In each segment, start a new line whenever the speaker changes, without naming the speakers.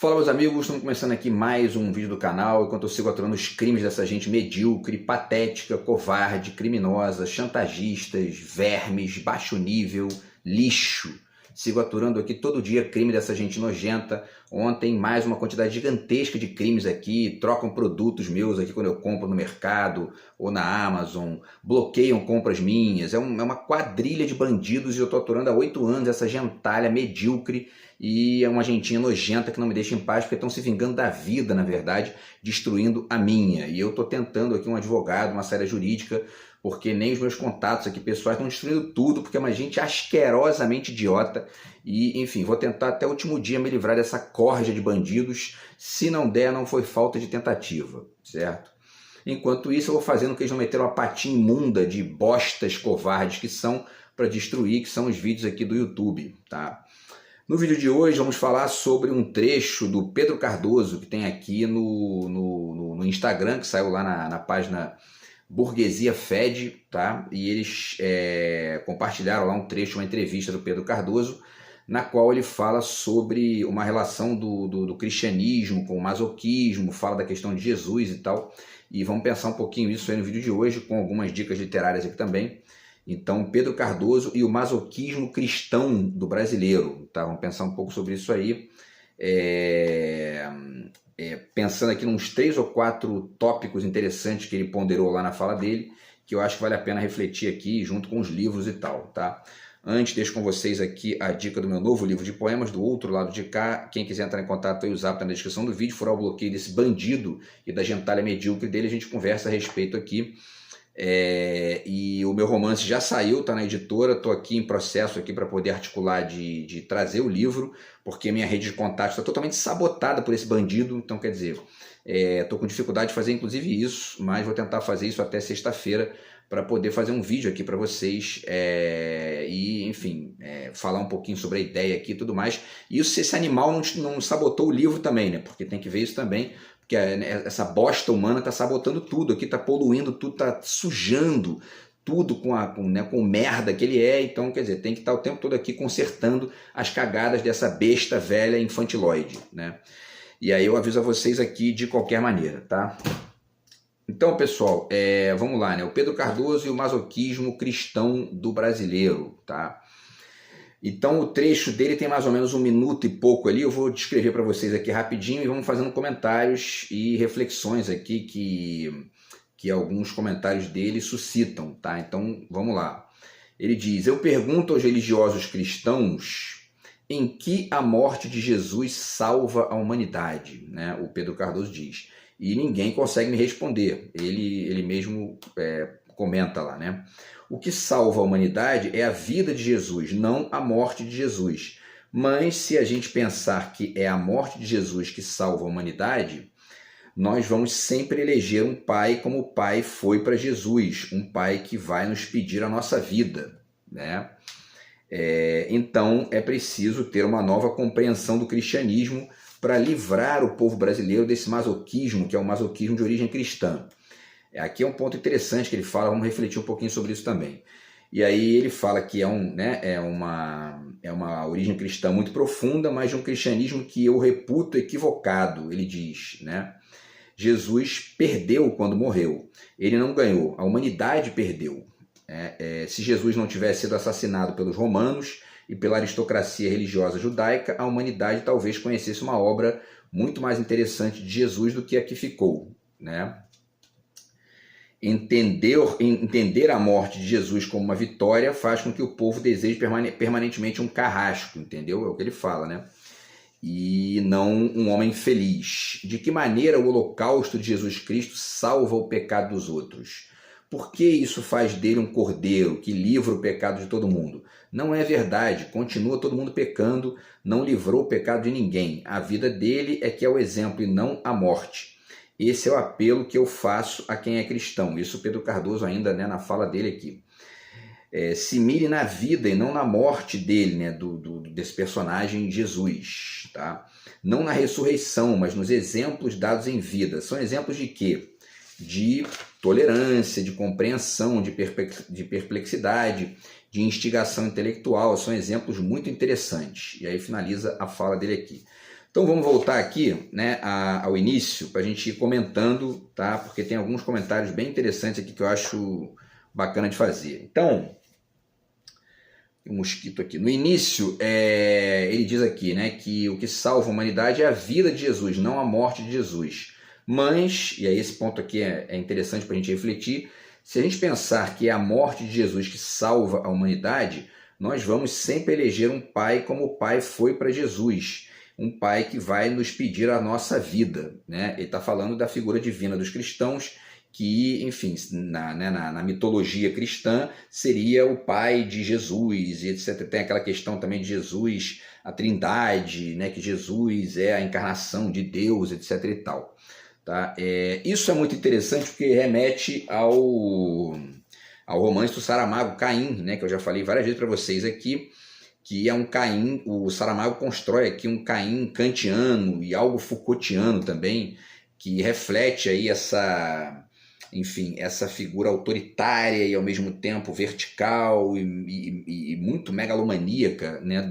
Fala, meus amigos, estamos começando aqui mais um vídeo do canal, enquanto eu sigo aturando os crimes dessa gente medíocre, patética, covarde, criminosa, chantagistas, vermes, baixo nível, lixo. Sigo aturando aqui todo dia crime dessa gente nojenta. Ontem mais uma quantidade gigantesca de crimes aqui, trocam produtos meus aqui quando eu compro no mercado ou na Amazon, bloqueiam compras minhas, é uma quadrilha de bandidos e eu estou aturando há 8 anos essa gentalha medíocre e é uma gentinha nojenta que não me deixa em paz porque estão se vingando da vida, na verdade, destruindo a minha. E eu estou tentando aqui um advogado, uma saída jurídica, porque nem os meus contatos aqui pessoais estão destruindo tudo, porque é uma gente asquerosamente idiota. E, enfim, vou tentar até o último dia me livrar dessa corja de bandidos. Se não der, não foi falta de tentativa, certo? Enquanto isso, eu vou fazendo o que eles não meteram a patinha imunda de bostas covardes que são para destruir, que são os vídeos aqui do YouTube, tá? No vídeo de hoje vamos falar sobre um trecho do Pedro Cardoso, que tem aqui no Instagram, que saiu lá na página Burguesia Fed, tá? E eles compartilharam lá um trecho, uma entrevista do Pedro Cardoso, na qual ele fala sobre uma relação do cristianismo com o masoquismo, fala da questão de Jesus e tal, e vamos pensar um pouquinho isso aí no vídeo de hoje, com algumas dicas literárias aqui também. Então, Pedro Cardoso e o masoquismo cristão do brasileiro, tá? Vamos pensar um pouco sobre isso aí, pensando aqui nos 3 ou 4 tópicos interessantes que ele ponderou lá na fala dele, que eu acho que vale a pena refletir aqui junto com os livros e tal, tá? Antes, deixo com vocês aqui a dica do meu novo livro de poemas, Do Outro Lado de Cá. Quem quiser entrar em contato, aí o zap tá na descrição do vídeo, furar o bloqueio desse bandido e da gentalha medíocre dele, a gente conversa a respeito aqui. E o meu romance já saiu, tá na editora, estou aqui em processo aqui para poder articular de trazer o livro, porque minha rede de contatos está totalmente sabotada por esse bandido, então quer dizer, estou com dificuldade de fazer inclusive isso, mas vou tentar fazer isso até sexta-feira para poder fazer um vídeo aqui para vocês e enfim, falar um pouquinho sobre a ideia aqui e tudo mais. E isso, se esse animal não sabotou o livro também, né? Porque tem que ver isso também, porque essa bosta humana está sabotando tudo aqui, está poluindo tudo, está sujando tudo com merda que ele é. Então, quer dizer, tem que estar o tempo todo aqui consertando as cagadas dessa besta velha infantiloide, né? E aí eu aviso a vocês aqui de qualquer maneira, tá? Então, pessoal, vamos lá, né? O Pedro Cardoso e o masoquismo cristão do brasileiro, tá? Então o trecho dele tem mais ou menos 1 minuto e pouco ali, eu vou descrever para vocês aqui rapidinho e vamos fazendo comentários e reflexões aqui que alguns comentários dele suscitam, tá? Então vamos lá. Ele diz: eu pergunto aos religiosos cristãos em que a morte de Jesus salva a humanidade, né? O Pedro Cardoso diz. E ninguém consegue me responder, ele mesmo comenta lá, né? O que salva a humanidade é a vida de Jesus, não a morte de Jesus. Mas se a gente pensar que é a morte de Jesus que salva a humanidade, nós vamos sempre eleger um pai como o pai foi para Jesus, um pai que vai nos pedir a nossa vida, né? Então é preciso ter uma nova compreensão do cristianismo para livrar o povo brasileiro desse masoquismo, que é um masoquismo de origem cristã. Aqui é um ponto interessante que ele fala, vamos refletir um pouquinho sobre isso também. E aí ele fala que é uma origem cristã muito profunda, mas de um cristianismo que eu reputo equivocado, ele diz, né? Jesus perdeu quando morreu, ele não ganhou, a humanidade perdeu. Se Jesus não tivesse sido assassinado pelos romanos e pela aristocracia religiosa judaica, a humanidade talvez conhecesse uma obra muito mais interessante de Jesus do que a que ficou, né? Entender a morte de Jesus como uma vitória faz com que o povo deseje permanentemente um carrasco, entendeu? É o que ele fala, né? E não um homem feliz. De que maneira o holocausto de Jesus Cristo salva o pecado dos outros? Por que isso faz dele um cordeiro que livra o pecado de todo mundo? Não é verdade, continua todo mundo pecando, não livrou o pecado de ninguém. A vida dele é que é o exemplo e não a morte. Esse é o apelo que eu faço a quem é cristão. Isso Pedro Cardoso ainda, né, na fala dele aqui. Se mire na vida e não na morte dele, né, desse personagem Jesus, tá? Não na ressurreição, mas nos exemplos dados em vida. São exemplos de quê? De tolerância, de compreensão, de perplexidade, de instigação intelectual. São exemplos muito interessantes. E aí finaliza a fala dele aqui. Então vamos voltar aqui, né, ao início, para a gente ir comentando, tá? Porque tem alguns comentários bem interessantes aqui que eu acho bacana de fazer. Então, tem um mosquito aqui. No início, ele diz aqui, né, que o que salva a humanidade é a vida de Jesus, não a morte de Jesus. Mas, e aí esse ponto aqui é interessante para a gente refletir, se a gente pensar que é a morte de Jesus que salva a humanidade, nós vamos sempre eleger um pai como o pai foi para Jesus. Um pai que vai nos pedir a nossa vida, né? Ele está falando da figura divina dos cristãos, que, enfim, na mitologia cristã, seria o pai de Jesus, e etc. Tem aquela questão também de Jesus, a trindade, né? Que Jesus é a encarnação de Deus, etc. e tal. Tá? Isso é muito interessante porque remete ao romance do Saramago, Caim, né? Que eu já falei várias vezes para vocês aqui, que é um Caim, o Saramago constrói aqui um Caim kantiano e algo Foucaultiano também, que reflete aí essa figura autoritária e ao mesmo tempo vertical e muito megalomaníaca, né,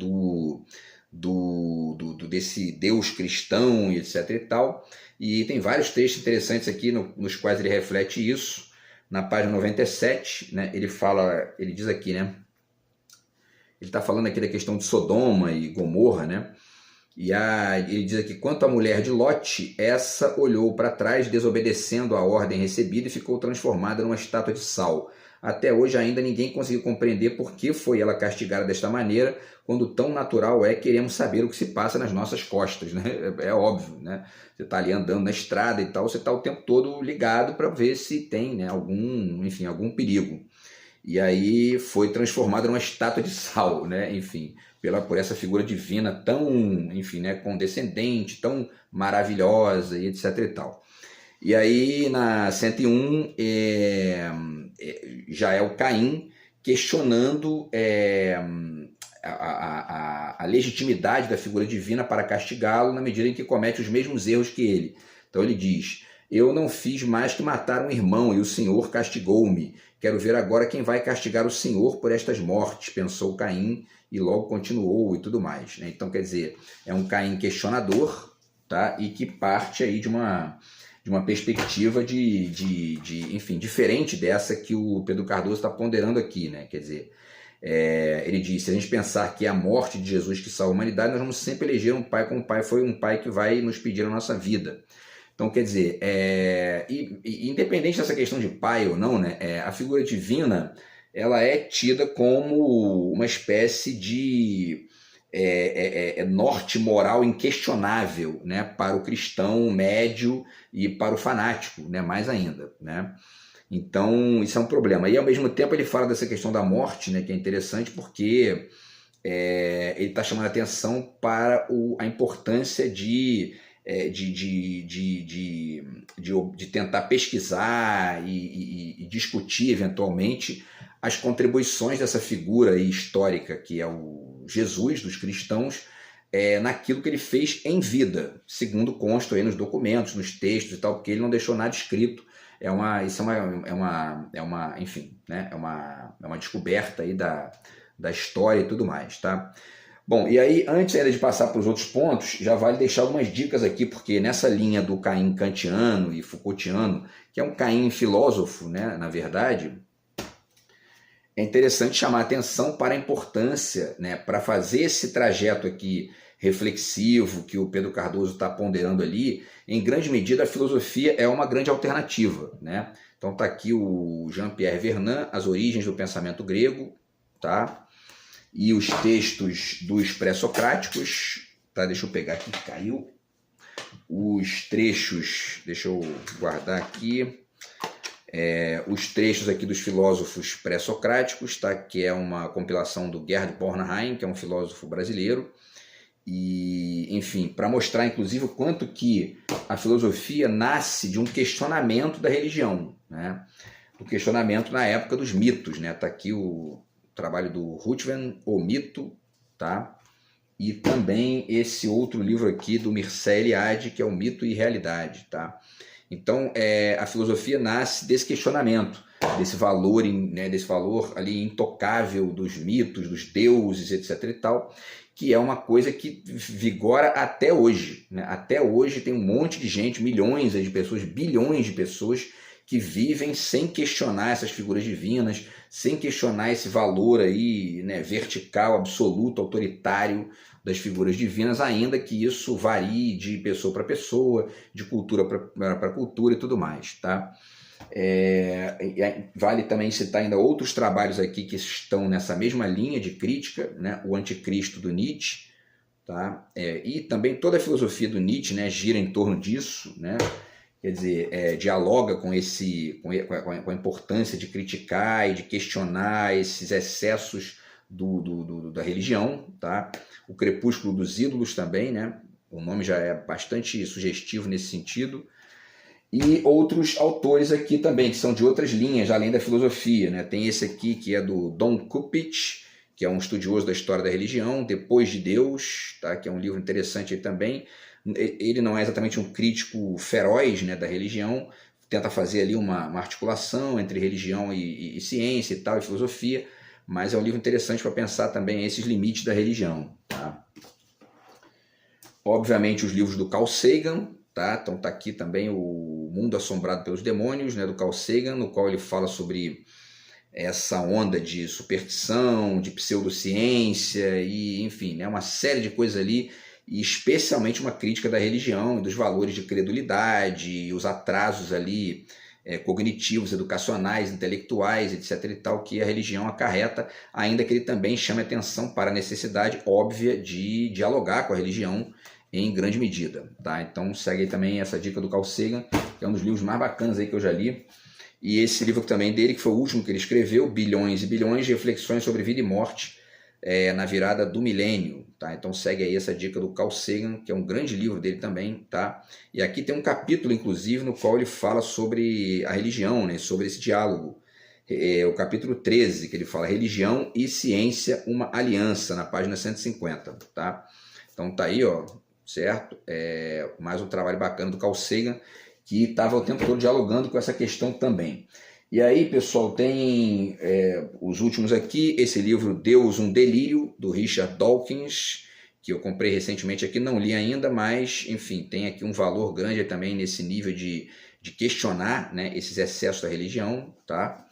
desse Deus cristão e etc e tal. E tem vários textos interessantes aqui nos quais ele reflete isso. Na página 97, né, ele diz aqui, né, ele está falando aqui da questão de Sodoma e Gomorra, né? E ele diz aqui, quanto à mulher de Lote, essa olhou para trás, desobedecendo a ordem recebida e ficou transformada numa estátua de sal. Até hoje ainda ninguém conseguiu compreender por que foi ela castigada desta maneira, quando tão natural queremos saber o que se passa nas nossas costas, né? É óbvio, né? Você está ali andando na estrada e tal, você está o tempo todo ligado para ver se tem, né, algum perigo. E aí foi transformada numa estátua de sal, né? Enfim, por essa figura divina tão, enfim, né, condescendente, tão maravilhosa e etc e tal. E aí na 101 já é o Caim questionando a legitimidade da figura divina para castigá-lo na medida em que comete os mesmos erros que ele. Então ele diz, eu não fiz mais que matar um irmão e o Senhor castigou-me. Quero ver agora quem vai castigar o Senhor por estas mortes, pensou Caim, e logo continuou e tudo mais, né? Então, quer dizer, é um Caim questionador, tá? E que parte aí de uma perspectiva enfim, diferente dessa que o Pedro Cardoso está ponderando aqui, né? Quer dizer, ele diz, se a gente pensar que é a morte de Jesus que salva a humanidade, nós vamos sempre eleger um pai como o pai foi um pai que vai nos pedir a nossa vida. Então, quer dizer, independente dessa questão de pai ou não, né, a figura divina ela é tida como uma espécie de norte moral inquestionável, né, para o cristão médio e para o fanático, né, mais ainda, né? Então, isso é um problema. E, ao mesmo tempo, ele fala dessa questão da morte, né, que é interessante porque ele está chamando a atenção para a importância de tentar pesquisar e discutir eventualmente as contribuições dessa figura histórica que é o Jesus dos cristãos naquilo que ele fez em vida, segundo consta aí nos documentos, nos textos e tal, porque ele não deixou nada escrito. Enfim, né, é uma descoberta aí da história e tudo mais, tá? Bom, e aí, antes ainda de passar para os outros pontos, já vale deixar algumas dicas aqui, porque nessa linha do Caim kantiano e Foucaultiano, que é um Caim filósofo, né, na verdade, é interessante chamar a atenção para a importância, né, para fazer esse trajeto aqui reflexivo que o Pedro Cardoso está ponderando ali. Em grande medida, a filosofia é uma grande alternativa, né? Então está aqui o Jean-Pierre Vernant, As Origens do Pensamento Grego, tá? E os textos dos pré-socráticos, tá? Deixa eu pegar aqui, caiu. Os trechos, deixa eu guardar aqui. Os trechos aqui dos filósofos pré-socráticos, tá? Que é uma compilação do Gerd Bornheim, que é um filósofo brasileiro. E, enfim, para mostrar, inclusive, o quanto que a filosofia nasce de um questionamento da religião, né? O questionamento na época dos mitos, né? Tá aqui o trabalho do Ruthven, O Mito, tá? E também esse outro livro aqui do Mircea Eliade, que é O Mito e Realidade, tá? Então, a filosofia nasce desse questionamento. desse valor, né, desse valor ali intocável dos mitos, dos deuses, etc. e tal, que é uma coisa que vigora até hoje, né? Até hoje tem um monte de gente, milhões de pessoas, bilhões de pessoas que vivem sem questionar essas figuras divinas, sem questionar esse valor aí, né, vertical, absoluto, autoritário das figuras divinas, ainda que isso varie de pessoa para pessoa, de cultura para cultura e tudo mais, tá? Vale também citar ainda outros trabalhos aqui que estão nessa mesma linha de crítica, né? O Anticristo do Nietzsche, tá? E também toda a filosofia do Nietzsche, né, gira em torno disso, né? Quer dizer, dialoga com a importância de criticar e de questionar esses excessos da religião, tá? O Crepúsculo dos Ídolos também, né? O nome já é bastante sugestivo nesse sentido. E outros autores aqui também, que são de outras linhas, além da filosofia, né? Tem esse aqui, que é do Don Kupich, que é um estudioso da história da religião, Depois de Deus, tá? Que é um livro interessante aí também. Ele não é exatamente um crítico feroz, né, da religião, tenta fazer ali uma articulação entre religião e ciência e tal, e filosofia, mas é um livro interessante para pensar também esses limites da religião, tá? Obviamente os livros do Carl Sagan, tá? Então tá aqui também o Mundo Assombrado pelos Demônios, né, do Carl Sagan, no qual ele fala sobre essa onda de superstição, de pseudociência e, enfim, né, uma série de coisas ali, e especialmente uma crítica da religião e dos valores de credulidade e os atrasos ali cognitivos, educacionais, intelectuais, etc. e tal, que a religião acarreta, ainda que ele também chame atenção para a necessidade óbvia de dialogar com a religião em grande medida, tá? Então segue aí também essa dica do Carl Sagan, que é um dos livros mais bacanas aí que eu já li, e esse livro também dele, que foi o último que ele escreveu, Bilhões e Bilhões de Reflexões sobre Vida e Morte, na virada do milênio, tá? Então segue aí essa dica do Carl Sagan, que é um grande livro dele também, tá? E aqui tem um capítulo, inclusive, no qual ele fala sobre a religião, né? Sobre esse diálogo. O capítulo 13, que ele fala Religião e Ciência, uma aliança, na página 150, tá? Então tá aí, ó, certo? Mais um trabalho bacana do Carl Sagan, que estava o tempo todo dialogando com essa questão também. E aí, pessoal, tem os últimos aqui, esse livro Deus, um Delírio, do Richard Dawkins, que eu comprei recentemente aqui, não li ainda, mas, enfim, tem aqui um valor grande também nesse nível de questionar, né, esses excessos da religião, tá?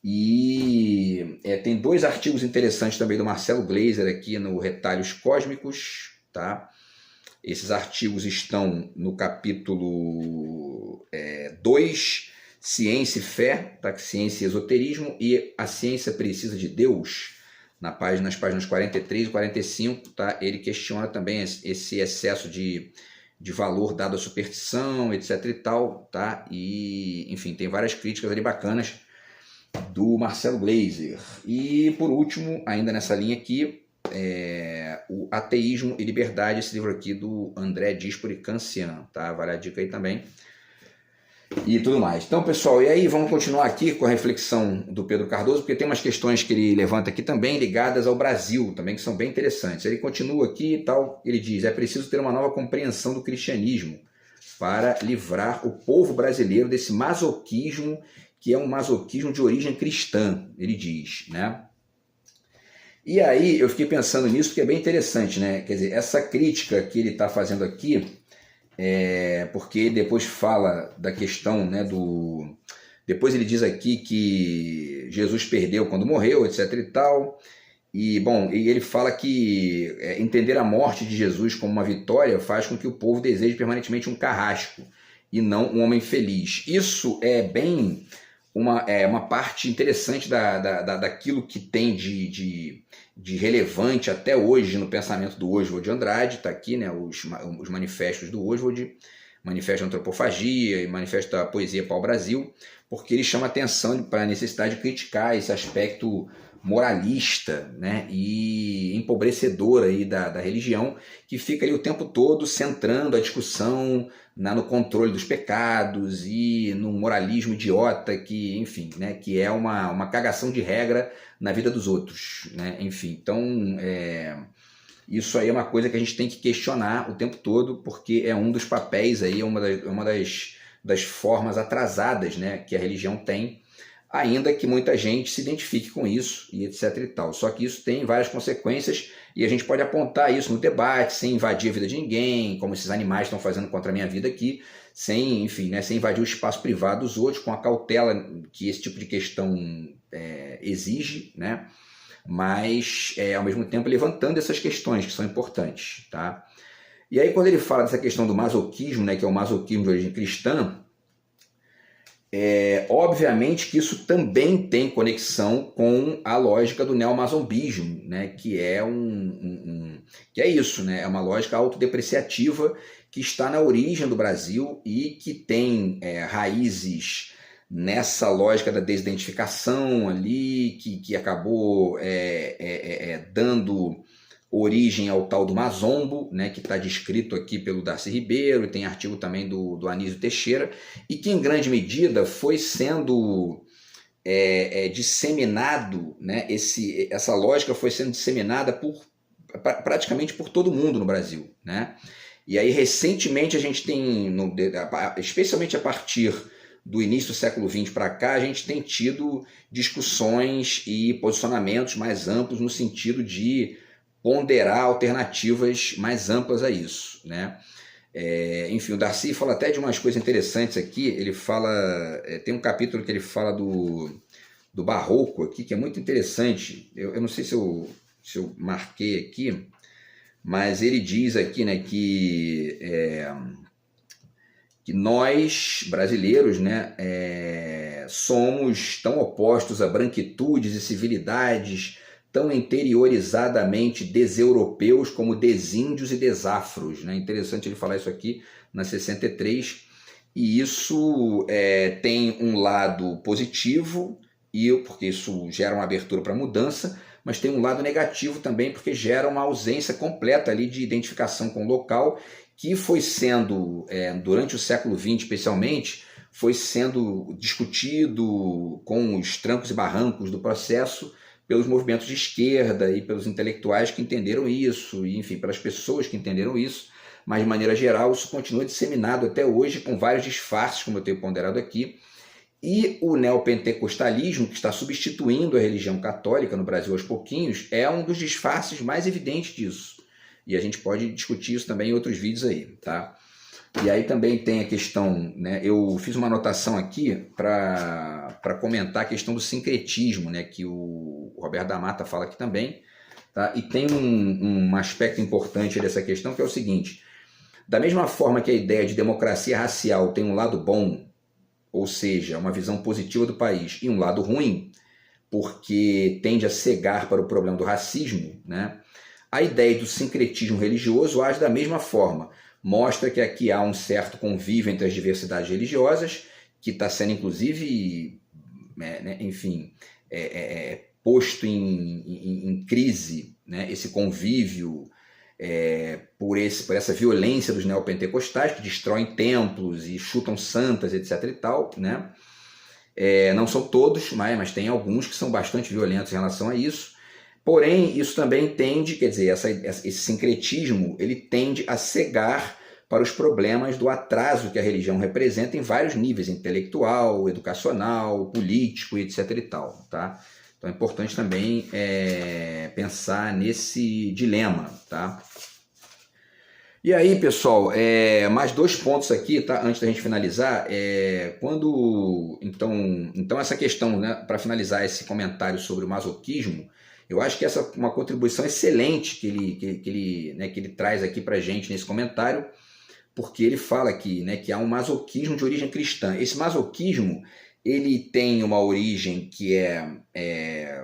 E tem dois artigos interessantes também do Marcelo Gleiser aqui no Retalhos Cósmicos, tá? Esses artigos estão no capítulo 2, Ciência e Fé, tá? Ciência e Esoterismo, e A Ciência Precisa de Deus, nas páginas 43 e 45, tá? Ele questiona também esse excesso de valor dado à superstição, etc. e tal, tá? E, enfim, tem várias críticas ali bacanas do Marcelo Gleiser. E, por último, ainda nessa linha aqui, o Ateísmo e Liberdade, esse livro aqui do André Dispoli Cancian, tá? Vale a dica aí também. E tudo mais. Então, pessoal, e aí vamos continuar aqui com a reflexão do Pedro Cardoso, porque tem umas questões que ele levanta aqui também ligadas ao Brasil, também, que são bem interessantes. Ele continua aqui e tal, ele diz, é preciso ter uma nova compreensão do cristianismo para livrar o povo brasileiro desse masoquismo, que é um masoquismo de origem cristã, ele diz, né? E aí eu fiquei pensando nisso, porque é bem interessante, né? Quer dizer, essa crítica que ele está fazendo aqui, porque ele depois fala da questão, né, depois ele diz aqui que Jesus perdeu quando morreu, etc e tal, e bom, e ele fala que entender a morte de Jesus como uma vitória faz com que o povo deseje permanentemente um carrasco e não um homem feliz. Isso é bem uma parte interessante daquilo que tem de relevante até hoje no pensamento do Oswald de Andrade, está aqui, né, os manifestos do Oswald, Manifesto da Antropofagia e Manifesto da Poesia para o Brasil, porque ele chama atenção para a necessidade de criticar esse aspecto moralista, né, e empobrecedor aí da religião, que fica ali o tempo todo centrando a discussão no controle dos pecados e no moralismo idiota que, enfim, né, que é uma cagação de regra na vida dos outros, né? Enfim, então isso aí é uma coisa que a gente tem que questionar o tempo todo, porque é um dos papéis aí, uma das formas atrasadas, né, que a religião tem ainda que muita gente se identifique com isso e etc e tal. Só que isso tem várias consequências e a gente pode apontar isso no debate, sem invadir a vida de ninguém, como esses animais estão fazendo contra a minha vida aqui, sem, enfim, né, sem invadir o espaço privado dos outros, com a cautela que esse tipo de questão exige, né? Mas, ao mesmo tempo, levantando essas questões que são importantes, tá? E aí, quando ele fala dessa questão do masoquismo, né, que é o masoquismo de origem cristã, obviamente que isso também tem conexão com a lógica do neomazombismo, né, que é que é isso, né, é uma lógica autodepreciativa que está na origem do Brasil e que tem raízes nessa lógica da desidentificação ali, que acabou dando origem ao tal do mazombo, né, que está descrito aqui pelo Darcy Ribeiro, e tem artigo também do Anísio Teixeira, e que em grande medida foi sendo disseminado, né, essa lógica foi sendo disseminada praticamente por todo mundo no Brasil, né? E aí recentemente a gente tem, especialmente a partir do início do século XX para cá, a gente tem tido discussões e posicionamentos mais amplos no sentido de ponderar alternativas mais amplas a isso, né? Enfim, o Darcy fala até de umas coisas interessantes aqui. Ele fala, tem um capítulo que ele fala do barroco aqui, que é muito interessante. Eu não sei se eu marquei aqui, mas ele diz aqui, né, que nós, brasileiros, né, somos tão opostos a branquitudes e civilidades, tão interiorizadamente deseuropeus como desíndios e desafros, né? Interessante ele falar isso aqui na 63, e isso tem um lado positivo, porque isso gera uma abertura para mudança, mas tem um lado negativo também, porque gera uma ausência completa ali de identificação com o local, que foi sendo, durante o século XX especialmente, foi sendo discutido com os trancos e barrancos do processo pelos movimentos de esquerda e pelos intelectuais que entenderam isso, e, enfim, pelas pessoas que entenderam isso, mas de maneira geral isso continua disseminado até hoje com vários disfarces, como eu tenho ponderado aqui, e o neopentecostalismo, que está substituindo a religião católica no Brasil aos pouquinhos, é um dos disfarces mais evidentes disso, e a gente pode discutir isso também em outros vídeos aí, tá? E aí também tem a questão, né, eu fiz uma anotação aqui para comentar a questão do sincretismo, né, que o Roberto da Mata fala aqui também, tá? E tem um aspecto importante dessa questão, que é o seguinte: da mesma forma que a ideia de democracia racial tem um lado bom, ou seja, uma visão positiva do país, e um lado ruim, porque tende a cegar para o problema do racismo, né, a ideia do sincretismo religioso age da mesma forma. Mostra que aqui há um certo convívio entre as diversidades religiosas, que está sendo, inclusive, enfim, posto em crise, né, esse convívio por essa violência dos neopentecostais, que destroem templos e chutam santas, etc. e tal, né? Não são todos, mas tem alguns que são bastante violentos em relação a isso. Porém, isso também tende, quer dizer, esse sincretismo, ele tende a cegar para os problemas do atraso que a religião representa em vários níveis, intelectual, educacional, político, etc. e tal, tá? Então é importante também pensar nesse dilema, tá? E aí, pessoal, mais 2 pontos aqui, tá? Antes da gente finalizar, então essa questão, né, para finalizar esse comentário sobre o masoquismo, eu acho que essa é uma contribuição excelente que ele traz aqui para a gente nesse comentário, porque ele fala aqui, né, que há um masoquismo de origem cristã. Esse masoquismo, ele tem uma origem que é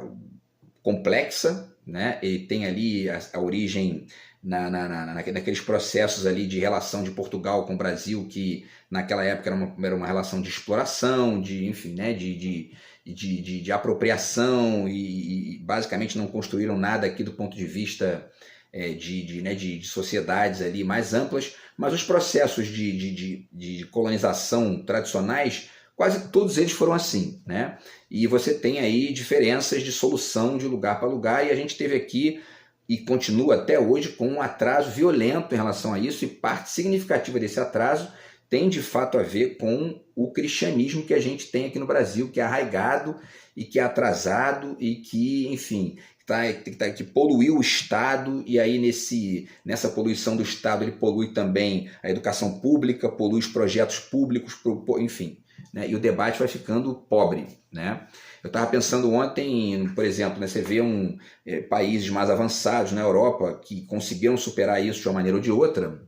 complexa, né? Ele tem ali a origem naqueles processos ali de relação de Portugal com o Brasil, que naquela época era uma relação de exploração, enfim, né, de apropriação, e basicamente não construíram nada aqui do ponto de vista de sociedades ali mais amplas, mas os processos de colonização tradicionais, quase todos eles foram assim, né? E você tem aí diferenças de solução de lugar para lugar, e a gente teve aqui, e continua até hoje, com um atraso violento em relação a isso, e parte significativa desse atraso tem de fato a ver com o cristianismo que a gente tem aqui no Brasil, que é arraigado e que é atrasado e que, enfim, que poluiu o Estado, e aí nessa poluição do Estado ele polui também a educação pública, polui os projetos públicos, enfim, né? E o debate vai ficando pobre, né? Eu estava pensando ontem, por exemplo, né, você vê países mais avançados na Europa que conseguiram superar isso de uma maneira ou de outra.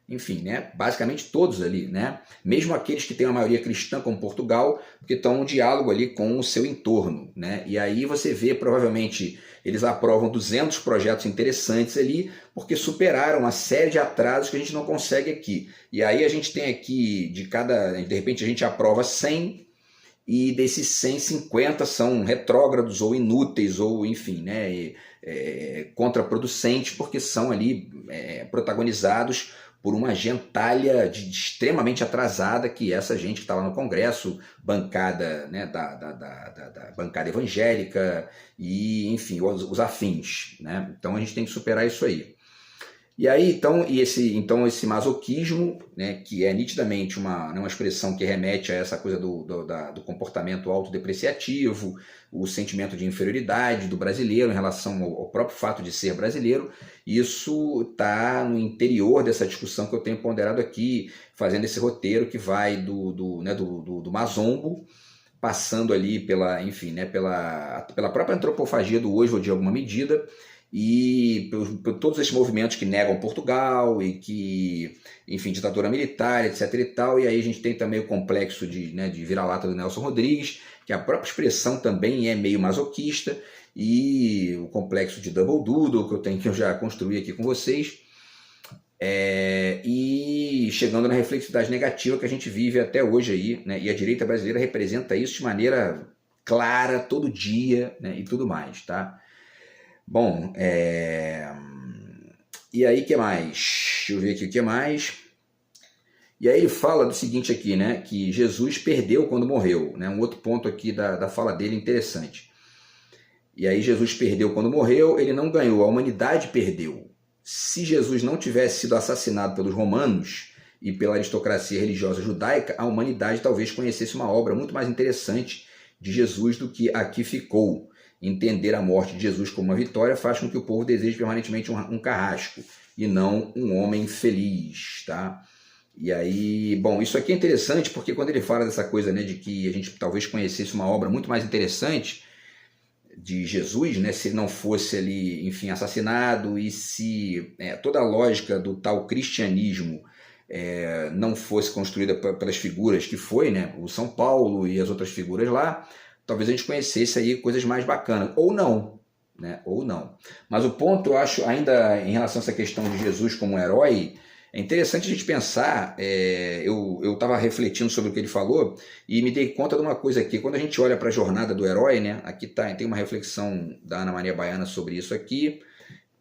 Enfim, né, basicamente todos ali, né, mesmo aqueles que têm uma maioria cristã, como Portugal, que estão em um diálogo ali com o seu entorno, né, e aí você vê, provavelmente, eles aprovam 200 projetos interessantes ali, porque superaram uma série de atrasos que a gente não consegue aqui. E aí a gente tem aqui, de repente a gente aprova 100, e desses 100, 50 são retrógrados ou inúteis, ou enfim, né, contraproducentes, porque são ali protagonizados por uma gentalha extremamente atrasada, que essa gente que está lá no Congresso, bancada, né, da bancada evangélica e, enfim, os afins, né? Então a gente tem que superar isso aí. E aí, então esse masoquismo, né, que é nitidamente uma expressão que remete a essa coisa do comportamento autodepreciativo, o sentimento de inferioridade do brasileiro em relação ao próprio fato de ser brasileiro, isso está no interior dessa discussão que eu tenho ponderado aqui, fazendo esse roteiro que vai do Mazombo, passando ali enfim, né, pela própria antropofagia do Oswald de alguma medida, e por todos esses movimentos que negam Portugal e que, enfim, ditadura militar, etc e tal. E aí a gente tem também o complexo de vira-lata do Nelson Rodrigues, que a própria expressão também é meio masoquista, e o complexo de Double Doodle, que eu já construí aqui com vocês, e chegando na reflexividade negativa que a gente vive até hoje aí, né? E a direita brasileira representa isso de maneira clara, todo dia, né? E tudo mais, tá? Bom, e aí, o que mais? Deixa eu ver aqui o que mais. E aí ele fala do seguinte aqui, né? Que Jesus perdeu quando morreu, né? Um outro ponto aqui da fala dele interessante. E aí Jesus perdeu quando morreu, ele não ganhou, a humanidade perdeu. Se Jesus não tivesse sido assassinado pelos romanos e pela aristocracia religiosa judaica, a humanidade talvez conhecesse uma obra muito mais interessante de Jesus do que aqui ficou. Entender a morte de Jesus como uma vitória faz com que o povo deseje permanentemente um carrasco e não um homem feliz, tá? E aí, bom, isso aqui é interessante porque quando ele fala dessa coisa, né, de que a gente talvez conhecesse uma obra muito mais interessante de Jesus, né, se ele não fosse ali, enfim, assassinado, e se toda a lógica do tal cristianismo não fosse construída pelas figuras que foi, né, o São Paulo e as outras figuras lá, talvez a gente conhecesse aí coisas mais bacanas, ou não, né? Ou não. Mas o ponto, eu acho, ainda em relação a essa questão de Jesus como um herói, é interessante a gente pensar, eu estava refletindo sobre o que ele falou e me dei conta de uma coisa aqui, quando a gente olha para a jornada do herói, né? Aqui tem uma reflexão da Ana Maria Baiana sobre isso aqui,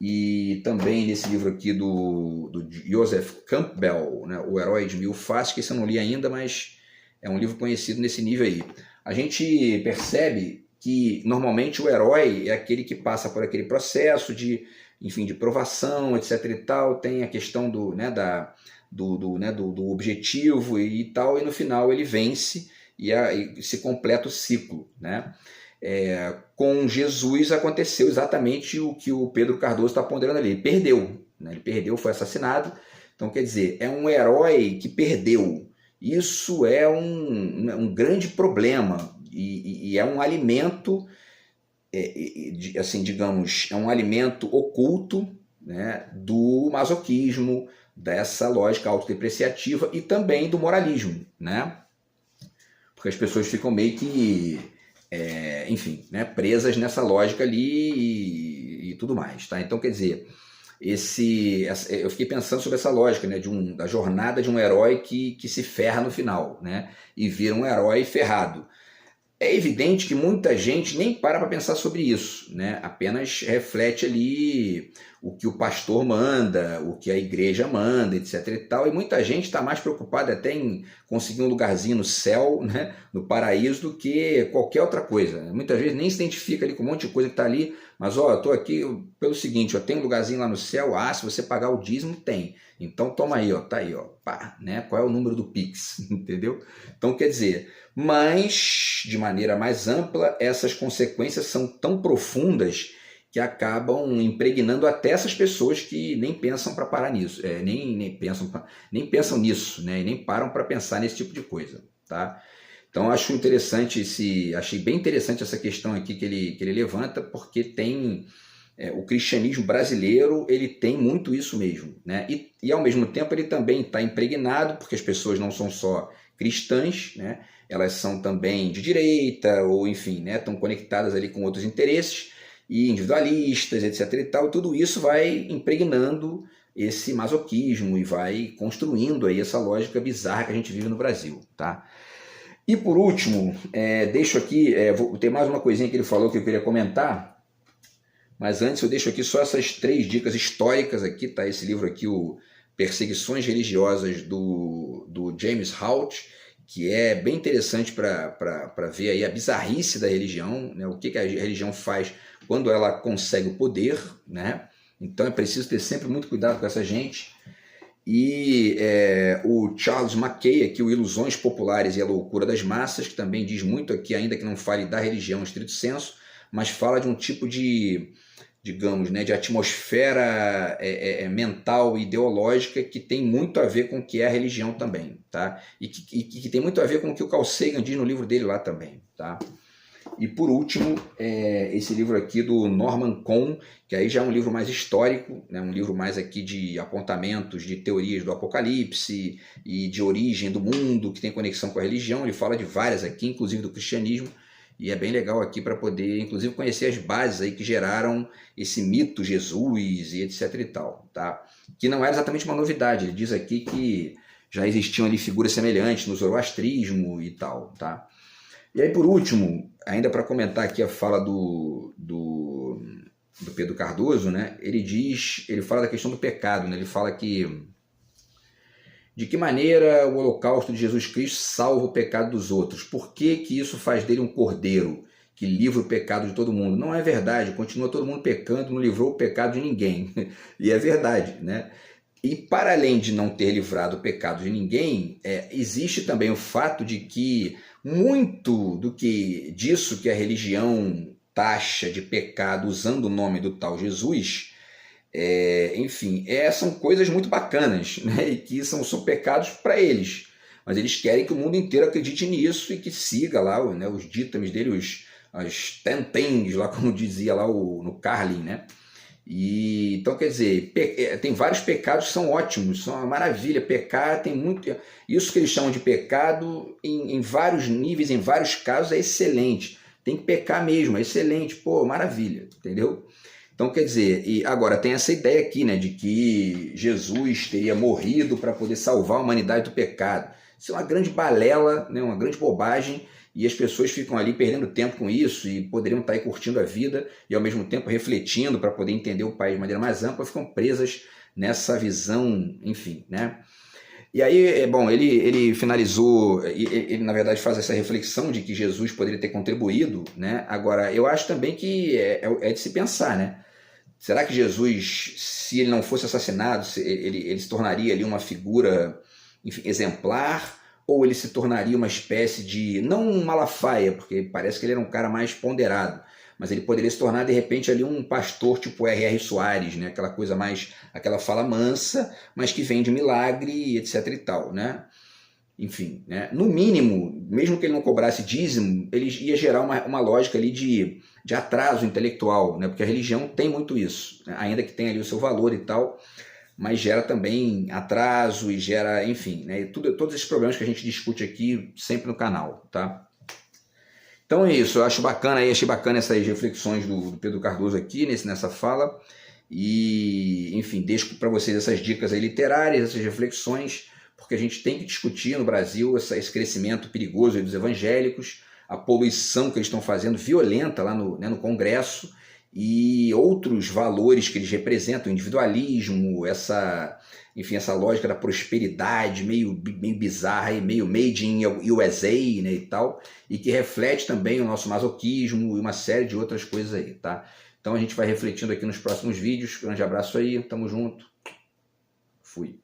e também nesse livro aqui do Joseph Campbell, né? O Herói de Mil Faces, que esse eu não li ainda, mas é um livro conhecido nesse nível aí. A gente percebe que normalmente o herói é aquele que passa por aquele processo de provação, etc e tal, tem a questão do objetivo e tal, e no final ele vence e se completa o ciclo, né? Com Jesus aconteceu exatamente o que o Pedro Cardoso está ponderando ali, ele perdeu, né? Ele perdeu, foi assassinado, então quer dizer, é um herói que perdeu. Isso é um grande problema e é um alimento, assim, digamos, é um alimento oculto, né, do masoquismo, dessa lógica autodepreciativa e também do moralismo, né? Porque as pessoas ficam meio que, enfim, né, presas nessa lógica ali e tudo mais, tá? Então, quer dizer, eu fiquei pensando sobre essa lógica, né, da jornada de um herói que se ferra no final, né, e vira um herói ferrado. É evidente que muita gente nem para pensar sobre isso, né, apenas reflete ali o que o pastor manda, o que a igreja manda, etc. e tal. E muita gente está mais preocupada até em conseguir um lugarzinho no céu, né, no paraíso, do que qualquer outra coisa. Muitas vezes nem se identifica ali com um monte de coisa que está ali, mas ó, eu estou aqui pelo seguinte, ó, tem um lugarzinho lá no céu, se você pagar o dízimo, tem. Então toma aí, ó, tá aí, ó, pá, né? Qual é o número do Pix, entendeu? Então quer dizer, mas de maneira mais ampla, essas consequências são tão profundas que acabam impregnando até essas pessoas que nem pensam para parar nisso, nem pensam nisso, né? E nem param para pensar nesse tipo de coisa, tá? Então acho interessante achei bem interessante essa questão aqui que ele levanta, porque tem o cristianismo brasileiro, ele tem muito isso mesmo, né? E ao mesmo tempo ele também está impregnado, porque as pessoas não são só cristãs, né? Elas são também de direita, ou enfim, né? Estão conectadas ali com outros interesses, e individualistas, etc. e tal. Tudo isso vai impregnando esse masoquismo e vai construindo aí essa lógica bizarra que a gente vive no Brasil, tá? E por último, deixo aqui, tem mais uma coisinha que ele falou que eu queria comentar, mas antes eu deixo aqui só essas 3 dicas históricas aqui, tá? Esse livro aqui, o Perseguições Religiosas, do James Hout, que é bem interessante para ver aí a bizarrice da religião, né? O que a religião faz quando ela consegue o poder, né? Então é preciso ter sempre muito cuidado com essa gente. E o Charles Mackay, aqui, o Ilusões Populares e a Loucura das Massas, que também diz muito aqui, ainda que não fale da religião em estrito senso, mas fala de um tipo de, digamos, né, de atmosfera mental e ideológica que tem muito a ver com o que é a religião também, tá? E que tem muito a ver com o que o Carl Sagan diz no livro dele lá também, tá? E por último, esse livro aqui do Norman Cohn, que aí já é um livro mais histórico, né? Um livro mais aqui de apontamentos, de teorias do apocalipse e de origem do mundo, que tem conexão com a religião. Ele fala de várias aqui, inclusive do cristianismo, e é bem legal aqui para poder, inclusive, conhecer as bases aí que geraram esse mito Jesus e etc e tal, tá? Que não era exatamente uma novidade. Ele diz aqui que já existiam ali figuras semelhantes no zoroastrismo e tal, tá? E aí, por último, ainda para comentar aqui a fala do Pedro Cardoso, né? Ele fala da questão do pecado, né? Ele fala que de que maneira o holocausto de Jesus Cristo salva o pecado dos outros? Por que isso faz dele um cordeiro que livra o pecado de todo mundo? Não é verdade, continua todo mundo pecando, não livrou o pecado de ninguém. E é verdade, né? E para além de não ter livrado o pecado de ninguém, existe também o fato de que muito disso que a religião taxa de pecado usando o nome do tal Jesus, enfim, são coisas muito bacanas, né? E que são pecados para eles, mas eles querem que o mundo inteiro acredite nisso e que siga lá, né, os ditames dele, as 10 things, lá como dizia lá no Carlin, né? E, então, quer dizer, tem vários pecados que são ótimos, são uma maravilha. Pecar tem muito. Isso que eles chamam de pecado, em vários níveis, em vários casos, é excelente. Tem que pecar mesmo, é excelente, pô, maravilha, entendeu? Então, quer dizer, e agora tem essa ideia aqui, né, de que Jesus teria morrido para poder salvar a humanidade do pecado. Isso é uma grande balela, né, uma grande bobagem. E as pessoas ficam ali perdendo tempo com isso e poderiam estar aí curtindo a vida e ao mesmo tempo refletindo para poder entender o país de maneira mais ampla, ficam presas nessa visão, enfim, né? E aí, bom, ele finalizou, ele na verdade faz essa reflexão de que Jesus poderia ter contribuído, né? Agora, eu acho também que é de se pensar, né? Será que Jesus, se ele não fosse assassinado, ele se tornaria ali uma figura, enfim, exemplar? Ou ele se tornaria uma espécie de, não um Malafaia, porque parece que ele era um cara mais ponderado, mas ele poderia se tornar, de repente, ali um pastor tipo R.R. Soares, né? Aquela coisa mais, aquela fala mansa, mas que vem de milagre, etc e tal, né? Enfim, né? No mínimo, mesmo que ele não cobrasse dízimo, ele ia gerar uma lógica ali de atraso intelectual, né? Porque a religião tem muito isso, né? Ainda que tenha ali o seu valor e tal, mas gera também atraso e gera, enfim, né? Todos esses problemas que a gente discute aqui sempre no canal, tá? Então é isso, eu acho bacana, achei bacana essas reflexões do Pedro Cardoso aqui nessa fala e, enfim, deixo para vocês essas dicas aí literárias, essas reflexões, porque a gente tem que discutir no Brasil esse crescimento perigoso dos evangélicos, a poluição que eles estão fazendo, violenta lá no Congresso, e outros valores que eles representam, o individualismo, enfim, essa lógica da prosperidade meio bizarra, meio made in USA, né, e tal, e que reflete também o nosso masoquismo e uma série de outras coisas aí, tá? Então a gente vai refletindo aqui nos próximos vídeos. Grande abraço aí, tamo junto, fui.